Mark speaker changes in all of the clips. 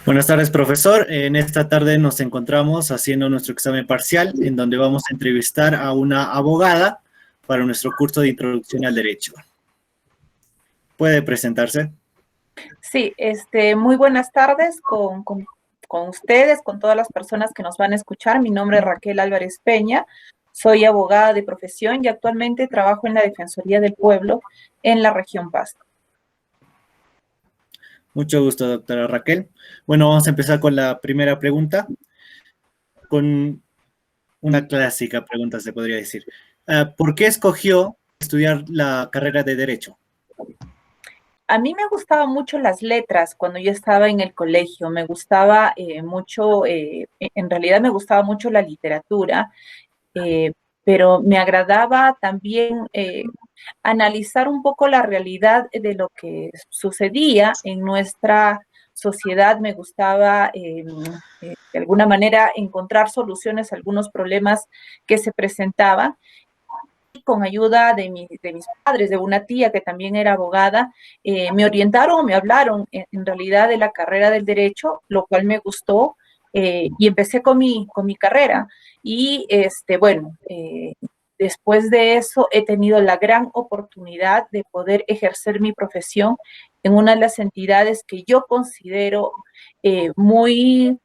Speaker 1: Buenas tardes, profesor. En esta tarde nos encontramos haciendo nuestro examen parcial, en donde vamos a entrevistar a una abogada para nuestro curso de Introducción al Derecho. ¿Puede presentarse?
Speaker 2: Sí, muy buenas tardes con ustedes, con todas las personas que nos van a escuchar. Mi nombre es Raquel Álvarez Peña, soy abogada de profesión y actualmente trabajo en la Defensoría del Pueblo en la región Pasto.
Speaker 1: Mucho gusto, doctora Raquel. Bueno, vamos a empezar con la primera pregunta, con una clásica pregunta, se podría decir. ¿Por qué escogió estudiar la carrera de Derecho?
Speaker 2: A mí me gustaban mucho las letras cuando yo estaba en el colegio, me gustaba mucho, en realidad me gustaba mucho la literatura, pero me agradaba también analizar un poco la realidad de lo que sucedía en nuestra sociedad. Me gustaba de alguna manera encontrar soluciones a algunos problemas que se presentaban. Con ayuda de mis padres, de una tía que también era abogada, me orientaron o me hablaron en realidad de la carrera del derecho, lo cual me gustó, y empecé con mi carrera. Y bueno, después de eso he tenido la gran oportunidad de poder ejercer mi profesión en una de las entidades que yo considero muy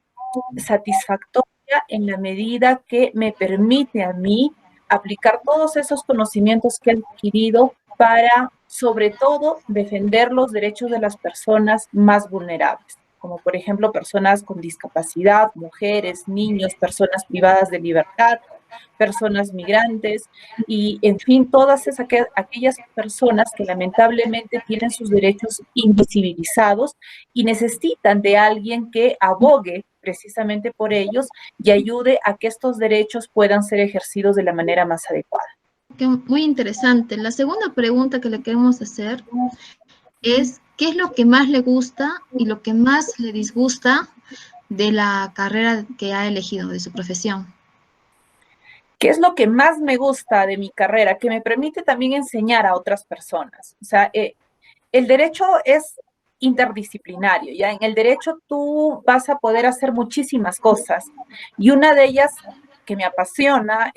Speaker 2: satisfactoria en la medida que me permite a mí aplicar todos esos conocimientos que he adquirido para, sobre todo, defender los derechos de las personas más vulnerables, como por ejemplo personas con discapacidad, mujeres, niños, personas privadas de libertad, personas migrantes y, en fin, todas aquellas personas que lamentablemente tienen sus derechos invisibilizados y necesitan de alguien que abogue precisamente por ellos y ayude a que estos derechos puedan ser ejercidos de la manera más adecuada.
Speaker 3: Muy interesante. La segunda pregunta que le queremos hacer es, ¿qué es lo que más le gusta y lo que más le disgusta de la carrera que ha elegido, de su profesión?
Speaker 2: ¿Qué es lo que más me gusta de mi carrera? Que me permite también enseñar a otras personas. O sea, el derecho es interdisciplinario, ¿ya? En el derecho tú vas a poder hacer muchísimas cosas y una de ellas que me apasiona,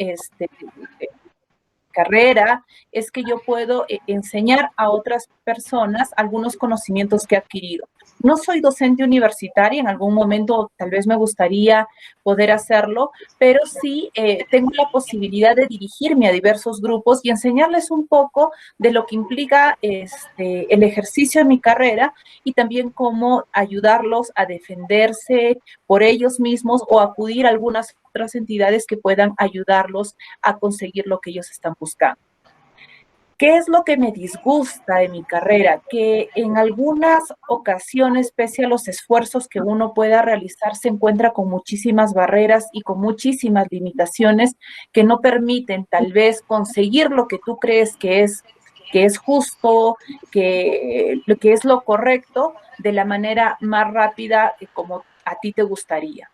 Speaker 2: carrera, es que yo puedo enseñar a otras personas algunos conocimientos que he adquirido. No soy docente universitaria, en algún momento tal vez me gustaría poder hacerlo, pero sí tengo la posibilidad de dirigirme a diversos grupos y enseñarles un poco de lo que implica el ejercicio de mi carrera y también cómo ayudarlos a defenderse por ellos mismos o acudir a algunas otras entidades que puedan ayudarlos a conseguir lo que ellos están buscando. ¿Qué es lo que me disgusta de mi carrera? Que en algunas ocasiones, pese a los esfuerzos que uno pueda realizar, se encuentra con muchísimas barreras y con muchísimas limitaciones que no permiten tal vez conseguir lo que tú crees que es justo, que es lo correcto, de la manera más rápida como a ti te gustaría.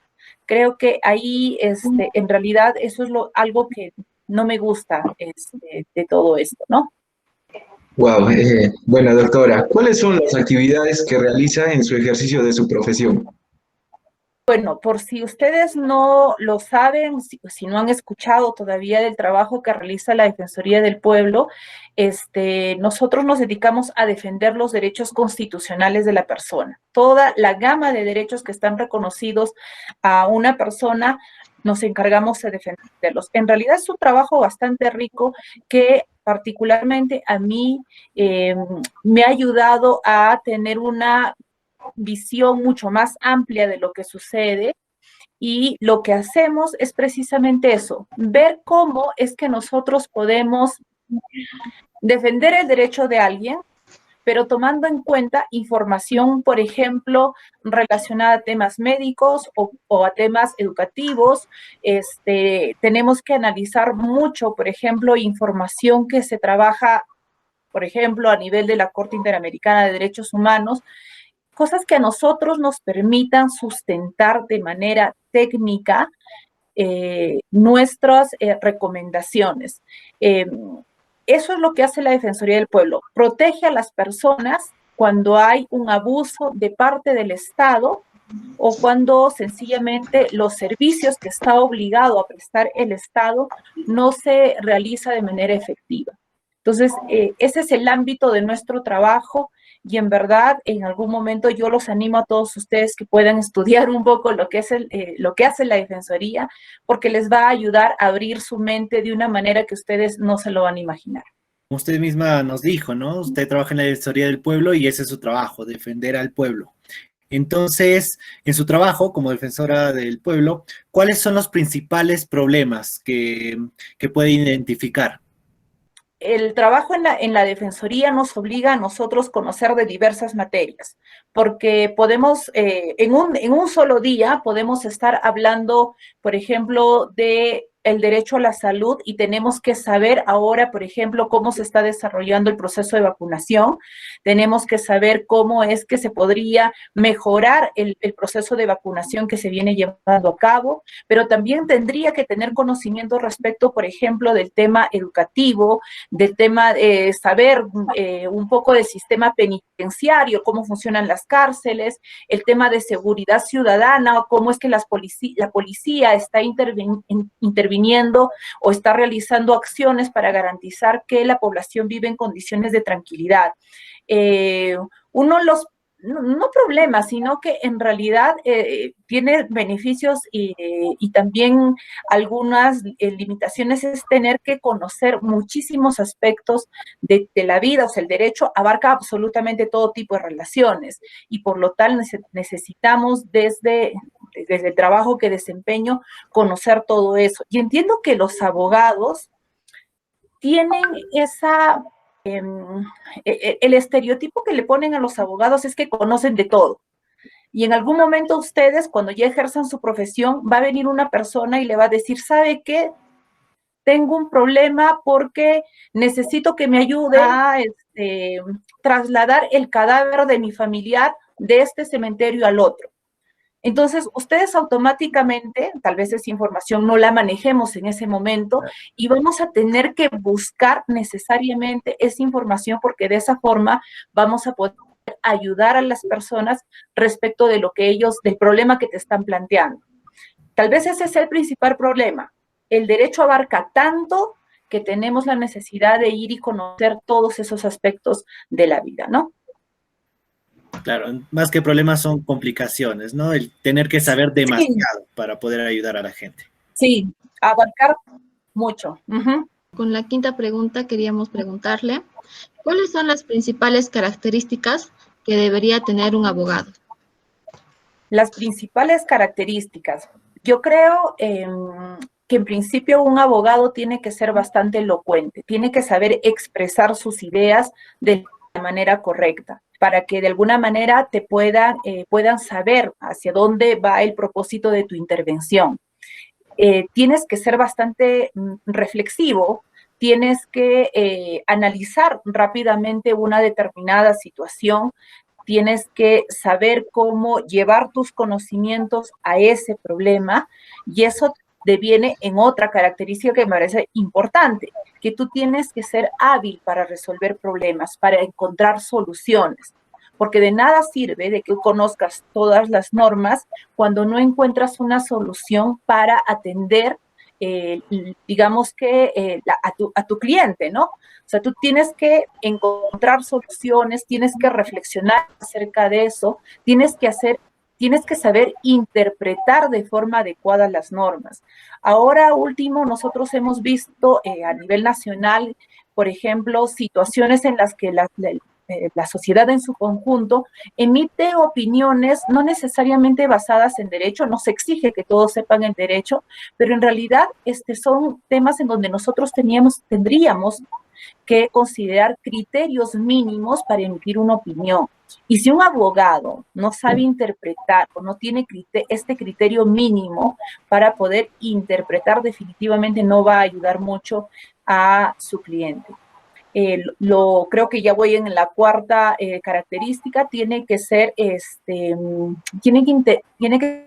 Speaker 2: Creo que ahí, en realidad, eso es algo que no me gusta de todo esto, ¿no?
Speaker 4: Wow, bueno, doctora, ¿cuáles son las actividades que realiza en su ejercicio de su profesión?
Speaker 2: Bueno, por si ustedes no lo saben, si no han escuchado todavía del trabajo que realiza la Defensoría del Pueblo, nosotros nos dedicamos a defender los derechos constitucionales de la persona. Toda la gama de derechos que están reconocidos a una persona, nos encargamos de defenderlos. En realidad es un trabajo bastante rico que particularmente a mí me ha ayudado a tener una visión mucho más amplia de lo que sucede, y lo que hacemos es precisamente eso, ver cómo es que nosotros podemos defender el derecho de alguien, pero tomando en cuenta información, por ejemplo, relacionada a temas médicos o a temas educativos. Tenemos que analizar mucho, por ejemplo, información que se trabaja, por ejemplo, a nivel de la Corte Interamericana de Derechos Humanos, cosas que a nosotros nos permitan sustentar de manera técnica nuestras recomendaciones. Eso es lo que hace la Defensoría del Pueblo. Protege a las personas cuando hay un abuso de parte del Estado o cuando sencillamente los servicios que está obligado a prestar el Estado no se realiza de manera efectiva. Entonces, ese es el ámbito de nuestro trabajo y en verdad, en algún momento yo los animo a todos ustedes que puedan estudiar un poco lo que es lo que hace la Defensoría, porque les va a ayudar a abrir su mente de una manera que ustedes no se lo van a imaginar.
Speaker 1: Como usted misma nos dijo, ¿no? Usted trabaja en la Defensoría del Pueblo y ese es su trabajo, defender al pueblo. Entonces, en su trabajo como defensora del pueblo, ¿cuáles son los principales problemas que puede identificar?
Speaker 2: El trabajo en la Defensoría nos obliga a nosotros conocer de diversas materias, porque podemos, en un solo día, podemos estar hablando, por ejemplo, de el derecho a la salud y tenemos que saber ahora, por ejemplo, cómo se está desarrollando el proceso de vacunación. Tenemos que saber cómo es que se podría mejorar el proceso de vacunación que se viene llevando a cabo, pero también tendría que tener conocimiento respecto, por ejemplo, del tema educativo, del tema de saber un poco del sistema penitenciario, cómo funcionan las cárceles, el tema de seguridad ciudadana, cómo es que la policía está interviniendo o está realizando acciones para garantizar que la población vive en condiciones de tranquilidad. Uno de los no problemas, sino que en realidad tiene beneficios y también algunas limitaciones, es tener que conocer muchísimos aspectos de la vida. O sea, el derecho abarca absolutamente todo tipo de relaciones y por lo tal necesitamos desde el trabajo que desempeño conocer todo eso. Y entiendo que los abogados tienen esa... el estereotipo que le ponen a los abogados es que conocen de todo. Y en algún momento ustedes, cuando ya ejerzan su profesión, va a venir una persona y le va a decir, ¿sabe qué? Tengo un problema porque necesito que me ayude a trasladar el cadáver de mi familiar de este cementerio al otro. Entonces, ustedes automáticamente, tal vez esa información no la manejemos en ese momento y vamos a tener que buscar necesariamente esa información porque de esa forma vamos a poder ayudar a las personas respecto de lo que ellos, del problema que te están planteando. Tal vez ese es el principal problema. El derecho abarca tanto que tenemos la necesidad de ir y conocer todos esos aspectos de la vida, ¿no?
Speaker 1: Claro, más que problemas son complicaciones, ¿no? El tener que saber demasiado para poder ayudar a la gente.
Speaker 2: Sí, abarcar mucho.
Speaker 3: Con la quinta pregunta queríamos preguntarle, ¿cuáles son las principales características que debería tener un abogado?
Speaker 2: Las principales características. Yo creo que en principio un abogado tiene que ser bastante elocuente, tiene que saber expresar sus ideas de la manera correcta, para que de alguna manera te puedan saber hacia dónde va el propósito de tu intervención. Tienes que ser bastante reflexivo, tienes que analizar rápidamente una determinada situación, tienes que saber cómo llevar tus conocimientos a ese problema y eso deviene en otra característica que me parece importante, que tú tienes que ser hábil para resolver problemas, para encontrar soluciones, porque de nada sirve de que conozcas todas las normas cuando no encuentras una solución para atender, digamos que a tu cliente, ¿no? O sea, tú tienes que encontrar soluciones, tienes que reflexionar acerca de eso, tienes que saber interpretar de forma adecuada las normas. Ahora último, nosotros hemos visto a nivel nacional, por ejemplo, situaciones en las que la sociedad en su conjunto emite opiniones no necesariamente basadas en derecho, no se exige que todos sepan el derecho, pero en realidad son temas en donde nosotros tendríamos que considerar criterios mínimos para emitir una opinión. Y si un abogado no sabe interpretar o no tiene este criterio mínimo para poder interpretar, definitivamente no va a ayudar mucho a su cliente. Creo que ya voy en la cuarta característica, tiene que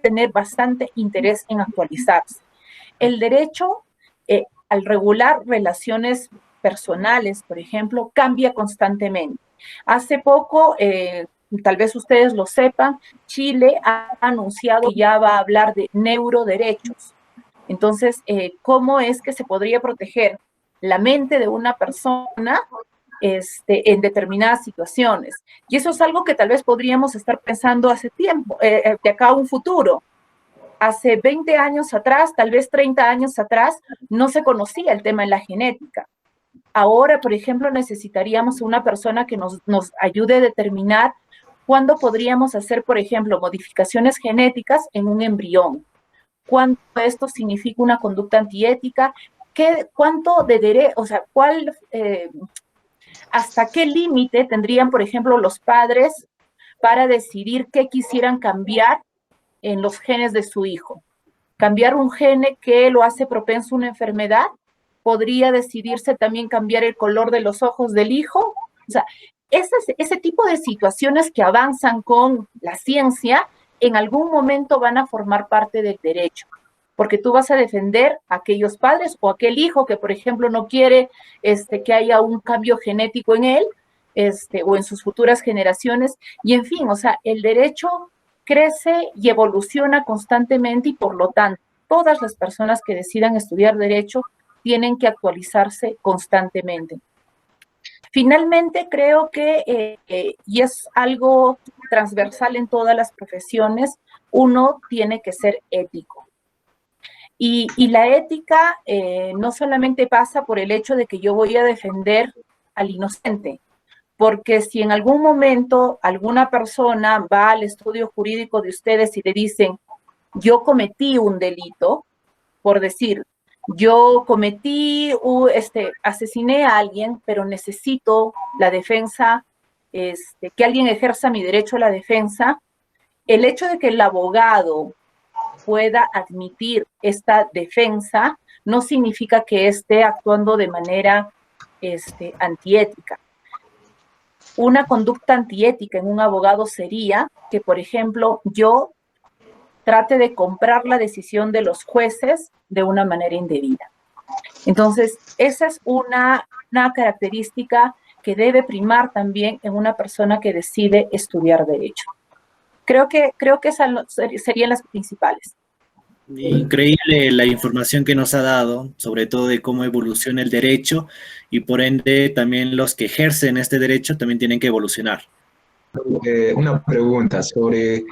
Speaker 2: tener bastante interés en actualizarse. El derecho, al regular relaciones personales, por ejemplo, cambia constantemente. Hace poco, tal vez ustedes lo sepan, Chile ha anunciado que ya va a hablar de neuroderechos. Entonces, ¿cómo es que se podría proteger la mente de una persona en determinadas situaciones? Y eso es algo que tal vez podríamos estar pensando hace tiempo, de acá a un futuro. Hace 20 años atrás, tal vez 30 años atrás, no se conocía el tema de la genética. Ahora, por ejemplo, necesitaríamos una persona que nos ayude a determinar cuándo podríamos hacer, por ejemplo, modificaciones genéticas en un embrión. ¿Cuánto esto significa una conducta antiética? ¿Cuánto de derecho, o sea, hasta qué límite tendrían, por ejemplo, los padres para decidir qué quisieran cambiar en los genes de su hijo? Cambiar un gene que lo hace propenso a una enfermedad, podría decidirse también cambiar el color de los ojos del hijo. O sea, ese tipo de situaciones que avanzan con la ciencia, en algún momento van a formar parte del derecho, porque tú vas a defender a aquellos padres o aquel hijo que, por ejemplo, no quiere que haya un cambio genético en él, o en sus futuras generaciones, y en fin, o sea, el derecho crece y evoluciona constantemente y por lo tanto, todas las personas que decidan estudiar derecho tienen que actualizarse constantemente. Finalmente, creo que, y es algo transversal en todas las profesiones, uno tiene que ser ético. Y la ética no solamente pasa por el hecho de que yo voy a defender al inocente, porque si en algún momento alguna persona va al estudio jurídico de ustedes y le dicen, yo cometí un delito, por decir, yo asesiné a alguien, pero necesito la defensa, que alguien ejerza mi derecho a la defensa, el hecho de que el abogado pueda admitir esta defensa no significa que esté actuando de manera antiética. Una conducta antiética en un abogado sería que, por ejemplo, yo trate de comprar la decisión de los jueces de una manera indebida. Entonces, esa es una característica que debe primar también en una persona que decide estudiar derecho. Creo que esas serían las principales.
Speaker 1: Increíble la información que nos ha dado, sobre todo de cómo evoluciona el derecho y por ende también los que ejercen este derecho también tienen que evolucionar.
Speaker 4: Una pregunta sobre,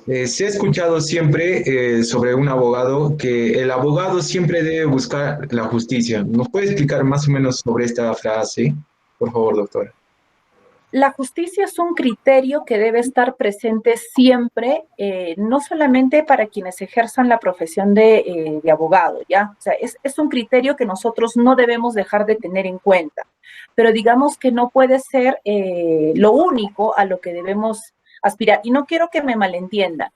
Speaker 4: se ha escuchado siempre sobre un abogado que el abogado siempre debe buscar la justicia. ¿Nos puede explicar más o menos sobre esta frase? Por favor, doctora.
Speaker 2: La justicia es un criterio que debe estar presente siempre, no solamente para quienes ejerzan la profesión de abogado, ¿ya? O sea, es un criterio que nosotros no debemos dejar de tener en cuenta, pero digamos que no puede ser lo único a lo que debemos aspirar. Y no quiero que me malentiendan.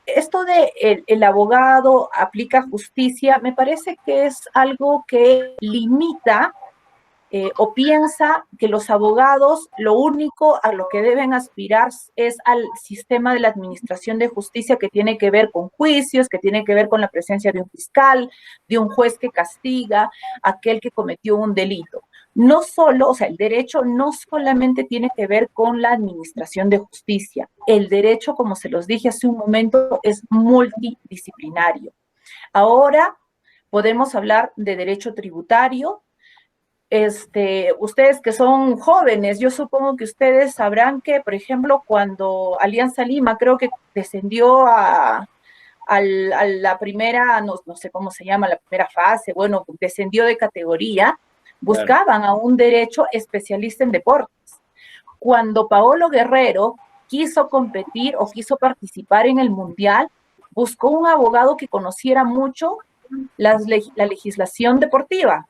Speaker 2: Esto de el abogado aplica justicia, me parece que es algo que limita o piensa que los abogados lo único a lo que deben aspirar es al sistema de la administración de justicia que tiene que ver con juicios, que tiene que ver con la presencia de un fiscal, de un juez que castiga a aquel que cometió un delito. No solo, o sea, el derecho no solamente tiene que ver con la administración de justicia. El derecho, como se los dije hace un momento, es multidisciplinario. Ahora podemos hablar de derecho tributario. Ustedes que son jóvenes, yo supongo que ustedes sabrán que, por ejemplo, cuando Alianza Lima creo que descendió a la primera, no sé cómo se llama, la primera fase, bueno, descendió de categoría, buscaban a un derecho especialista en deportes. Cuando Paolo Guerrero quiso competir o quiso participar en el Mundial, buscó un abogado que conociera mucho la legislación deportiva.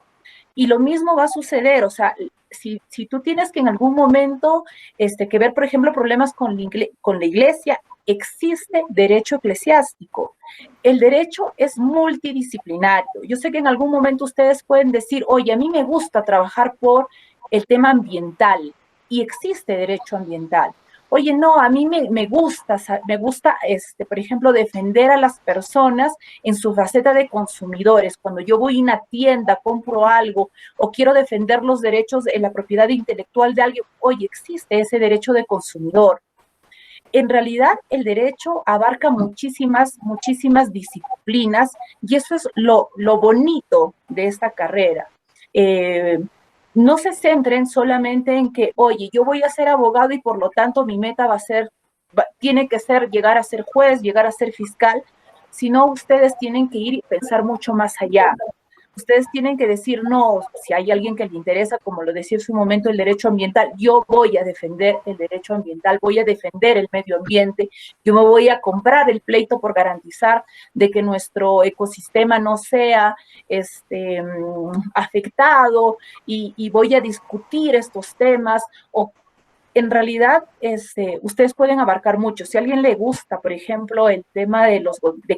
Speaker 2: Y lo mismo va a suceder, o sea, si tú tienes que en algún momento que ver, por ejemplo, problemas con la iglesia, existe derecho eclesiástico. El derecho es multidisciplinario. Yo sé que en algún momento ustedes pueden decir, oye, a mí me gusta trabajar por el tema ambiental y existe derecho ambiental. oye, no, a mí me gusta, por ejemplo, defender a las personas en su faceta de consumidores. Cuando yo voy a una tienda, compro algo o quiero defender los derechos de la propiedad intelectual de alguien, oye, existe ese derecho de consumidor. En realidad, el derecho abarca muchísimas disciplinas y eso es lo bonito de esta carrera. No se centren solamente en que, oye, yo voy a ser abogado y por lo tanto mi meta tiene que ser llegar a ser juez, llegar a ser fiscal, sino ustedes tienen que ir y pensar mucho más allá. Ustedes tienen que decir, no, si hay alguien que le interesa, como lo decía en su momento, el derecho ambiental, yo voy a defender el derecho ambiental, voy a defender el medio ambiente, yo me voy a comprar el pleito por garantizar de que nuestro ecosistema no sea afectado y voy a discutir estos temas o en realidad, ustedes pueden abarcar mucho. Si a alguien le gusta, por ejemplo, el tema de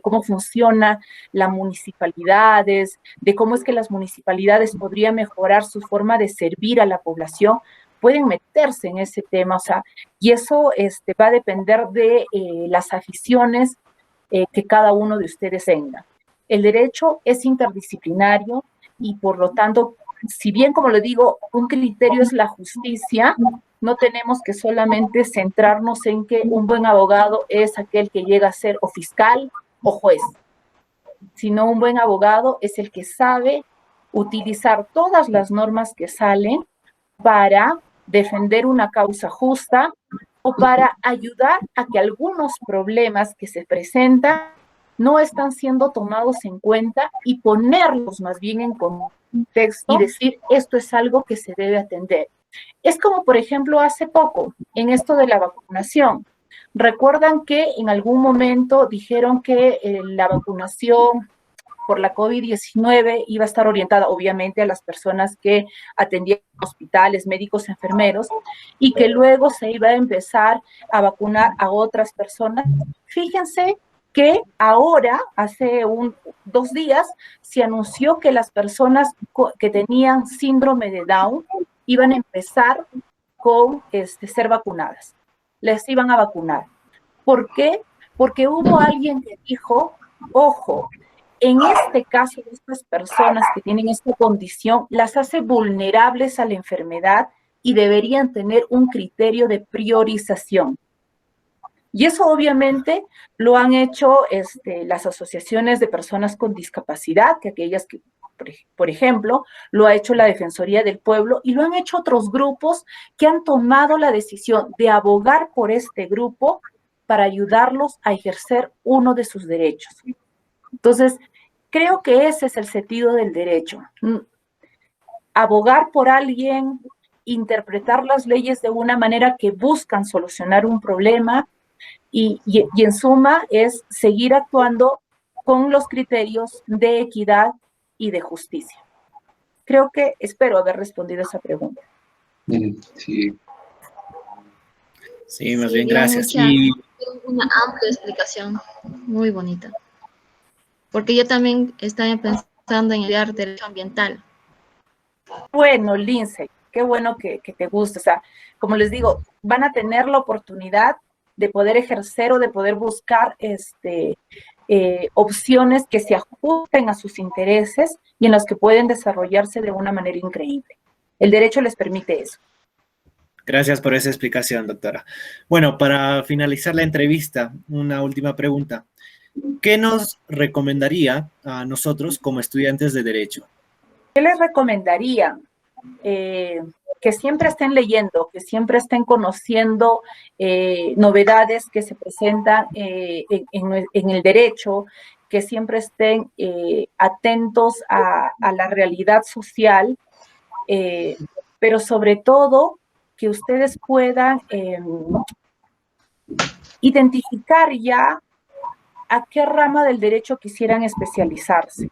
Speaker 2: cómo funciona las municipalidades, de cómo es que las municipalidades podrían mejorar su forma de servir a la población, pueden meterse en ese tema, o sea, y eso va a depender de las aficiones que cada uno de ustedes tenga. El derecho es interdisciplinario y por lo tanto, si bien, como le digo, un criterio es la justicia, no tenemos que solamente centrarnos en que un buen abogado es aquel que llega a ser o fiscal o juez, sino un buen abogado es el que sabe utilizar todas las normas que salen para defender una causa justa o para ayudar a que algunos problemas que se presentan no están siendo tomados en cuenta y ponerlos más bien en contexto y decir, esto es algo que se debe atender. Es como, por ejemplo, hace poco, en esto de la vacunación. Recuerdan que en algún momento dijeron que la vacunación por la COVID-19 iba a estar orientada, obviamente, a las personas que atendían hospitales, médicos, enfermeros, y que luego se iba a empezar a vacunar a otras personas. Fíjense que ahora, hace 2 días, se anunció que las personas que tenían síndrome de Down iban a empezar con ser vacunadas. Les iban a vacunar. ¿Por qué? Porque hubo alguien que dijo, ojo, en este caso de estas personas que tienen esta condición, las hace vulnerables a la enfermedad y deberían tener un criterio de priorización. Y eso obviamente lo han hecho las asociaciones de personas con discapacidad, que aquellas que, por ejemplo, lo ha hecho la Defensoría del Pueblo y lo han hecho otros grupos que han tomado la decisión de abogar por este grupo para ayudarlos a ejercer uno de sus derechos. Entonces, creo que ese es el sentido del derecho. Abogar por alguien, interpretar las leyes de una manera que buscan solucionar un problema y en suma es seguir actuando con los criterios de equidad y de justicia. Creo que espero haber respondido esa pregunta.
Speaker 4: Sí.
Speaker 1: Sí, más bien, gracias.
Speaker 3: Una amplia explicación, muy bonita. Porque yo también estaba pensando en estudiar derecho ambiental.
Speaker 2: Bueno, Lindsay, qué bueno que te guste. O sea, como les digo, van a tener la oportunidad de poder ejercer o de poder buscar opciones que se ajusten a sus intereses y en las que pueden desarrollarse de una manera increíble. El derecho les permite eso.
Speaker 1: Gracias por esa explicación, doctora. Bueno, para finalizar la entrevista, una última pregunta. ¿Qué nos recomendaría a nosotros como estudiantes de Derecho?
Speaker 2: ¿Qué les recomendaría? Que siempre estén leyendo, que siempre estén conociendo novedades que se presentan en el derecho, que siempre estén atentos a la realidad social, pero sobre todo que ustedes puedan identificar ya a qué rama del derecho quisieran especializarse.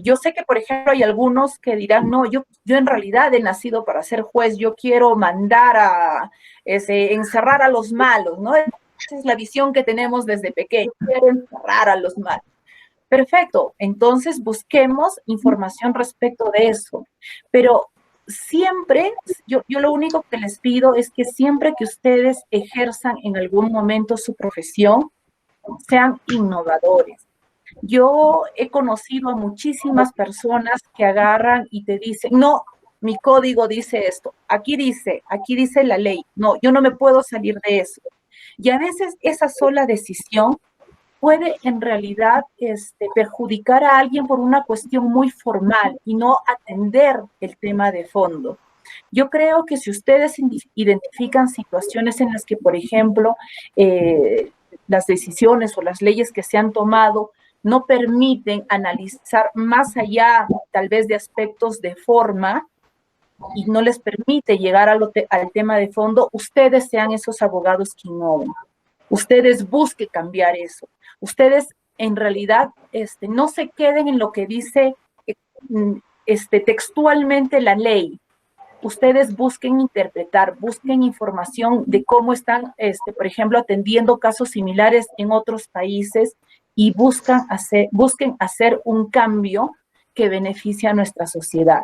Speaker 2: Yo sé que, por ejemplo, hay algunos que dirán, no, yo en realidad he nacido para ser juez, yo quiero mandar a encerrar a los malos, ¿no? Esa es la visión que tenemos desde pequeño, quiero encerrar a los malos. Perfecto, entonces busquemos información respecto de eso, pero siempre, yo lo único que les pido es que siempre que ustedes ejerzan en algún momento su profesión, sean innovadores. Yo he conocido a muchísimas personas que agarran y te dicen, no, mi código dice esto, aquí dice la ley, no, yo no me puedo salir de eso. Y a veces esa sola decisión puede en realidad perjudicar a alguien por una cuestión muy formal y no atender el tema de fondo. Yo creo que si ustedes identifican situaciones en las que, por ejemplo, las decisiones o las leyes que se han tomado no permiten analizar más allá, tal vez, de aspectos de forma y no les permite llegar al tema de fondo, ustedes sean esos abogados que innoven. Ustedes busquen cambiar eso. Ustedes, en realidad, no se queden en lo que dice textualmente la ley. Ustedes busquen interpretar, busquen información de cómo están, por ejemplo, atendiendo casos similares en otros países y busquen hacer un cambio que beneficie a nuestra sociedad.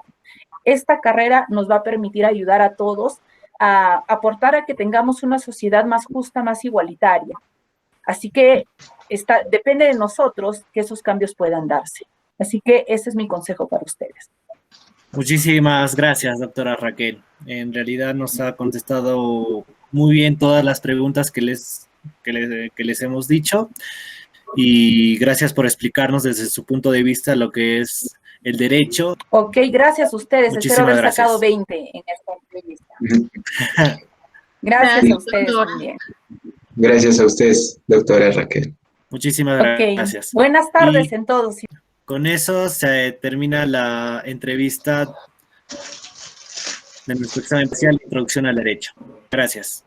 Speaker 2: Esta carrera nos va a permitir ayudar a todos a aportar a que tengamos una sociedad más justa, más igualitaria. Así que depende de nosotros que esos cambios puedan darse. Así que ese es mi consejo para ustedes.
Speaker 1: Muchísimas gracias, doctora Raquel. En realidad nos ha contestado muy bien todas las preguntas que les hemos dicho y gracias por explicarnos desde su punto de vista lo que es el derecho.
Speaker 2: Ok, gracias a ustedes.
Speaker 1: Muchísimas
Speaker 2: Espero haber sacado
Speaker 1: gracias.
Speaker 2: 20 en esta entrevista. Gracias a ustedes también.
Speaker 4: Gracias a ustedes, doctora Raquel.
Speaker 1: Muchísimas gracias.
Speaker 2: Buenas tardes en todos.
Speaker 1: Con eso se termina la entrevista de nuestro examen especial de Introducción al Derecho. Gracias.